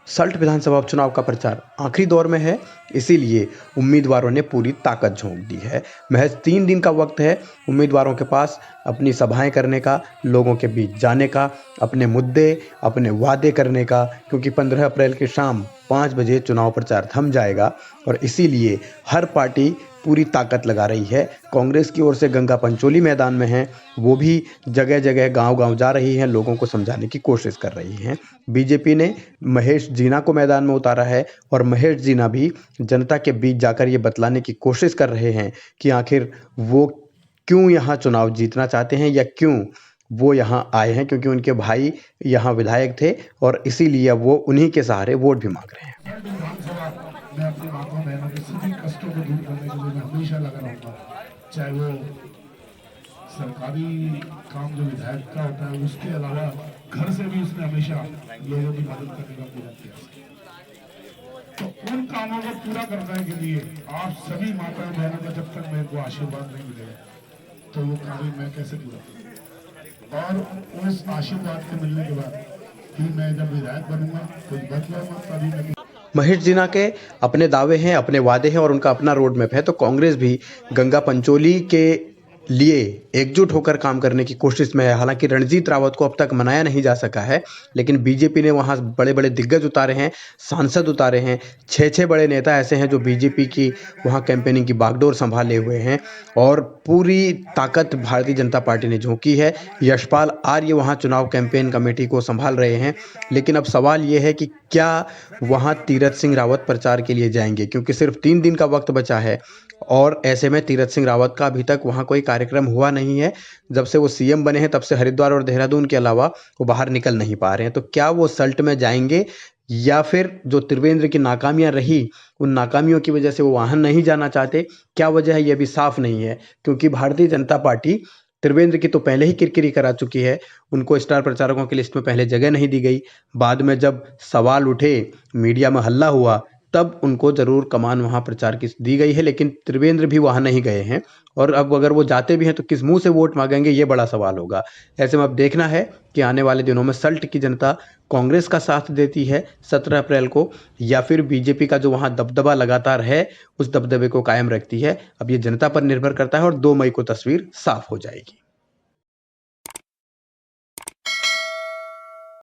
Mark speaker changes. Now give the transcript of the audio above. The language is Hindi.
Speaker 1: सल्ट विधानसभा उपचुनाव का प्रचार आखिरी दौर में है, इसीलिए उम्मीदवारों ने पूरी ताकत झोंक दी है। महज 3 दिन का वक्त है उम्मीदवारों के पास अपनी सभाएं करने का, लोगों के बीच जाने का, अपने मुद्दे, अपने वादे करने का, क्योंकि 15 अप्रैल की शाम 5 बजे चुनाव प्रचार थम जाएगा और इसीलिए हर पार्टी पूरी ताकत लगा रही है। कांग्रेस की ओर से गंगा पंचोली मैदान में है, वो भी जगह जगह गांव-गांव जा रही हैं, लोगों को समझाने की कोशिश कर रही हैं। बीजेपी ने महेश जीना को मैदान में उतारा है और महेश जीना भी जनता के बीच जाकर ये बतलाने की कोशिश कर रहे हैं कि आखिर वो क्यों यहाँ चुनाव जीतना चाहते हैं या क्यों वो यहाँ आए हैं, क्योंकि उनके भाई यहाँ विधायक थे और इसीलिए वो उन्हीं के सहारे वोट भी मांग रहे हैं।
Speaker 2: मैं अपनी माताओं बहनों के सभी कष्टों को दूर करने के लिए मैं हमेशा लगा रहूँगा, चाहे वो सरकारी काम जो विधायक का होता है उसके अलावा घर से भी उसने हमेशा लोगों की मदद करने का पूरा किया। तो उन कामों को पूरा करने के लिए आप सभी माताओं बहनों का जब तक मेरे को आशीर्वाद नहीं मिलेगा तो वो कार्य मैं कैसे पूरा करूँ। और उस आशीर्वाद के मिलने के बाद फिर मैं जब विधायक बनूंगा कुछ बदलाऊंगा तभी मैं
Speaker 1: महेश जीना के अपने दावे हैं, अपने वादे हैं और उनका अपना रोड मैप है, तो कांग्रेस भी गंगा पंचोली के लिए एकजुट होकर काम करने की कोशिश में है। हालांकि रणजीत रावत को अब तक मनाया नहीं जा सका है, लेकिन बीजेपी ने वहां बड़े बड़े दिग्गज उतारे हैं, सांसद उतारे हैं, 6 बड़े नेता ऐसे हैं जो बीजेपी की वहां कैंपेनिंग की बागडोर संभाले हुए हैं और पूरी ताकत भारतीय जनता पार्टी ने झोंकी है। यशपाल आर्य वहां चुनाव कैंपेन कमेटी को संभाल रहे हैं, लेकिन अब सवाल ये है कि क्या वहां तीरथ सिंह रावत प्रचार के लिए जाएंगे, क्योंकि सिर्फ 3 दिन का वक्त बचा है और ऐसे में तीरथ सिंह रावत का अभी तक वहां कोई कार्यक्रम हुआ नहीं है। जब से वो सीएम बने हैं तब से हरिद्वार और देहरादून के अलावा वो बाहर निकल नहीं पा रहे हैं। तो क्या वो सल्ट में जाएंगे या फिर जो त्रिवेंद्र की नाकामियां रही उन नाकामियों की वजह से वो वहां नहीं जाना चाहते? क्या वजह है ये भी साफ नहीं है, क्योंकि भारतीय जनता पार्टी त्रिवेंद्र की तो पहले ही किरकिरी करा चुकी है। उनको स्टार प्रचारकों की लिस्ट में पहले जगह नहीं दी गई, बाद में जब सवाल उठे, मीडिया में हल्ला हुआ, तब उनको जरूर कमान वहां प्रचार की दी गई है, लेकिन त्रिवेंद्र भी वहां नहीं गए हैं और अब अगर वो जाते भी हैं तो किस मुंह से वोट मांगेंगे, ये बड़ा सवाल होगा। ऐसे में अब देखना है कि आने वाले दिनों में सल्ट की जनता कांग्रेस का साथ देती है 17 अप्रैल को या फिर बीजेपी का जो वहां दबदबा लगातार है उस दबदबे को कायम रखती है। अब ये जनता पर निर्भर करता है और 2 मई को तस्वीर साफ हो जाएगी।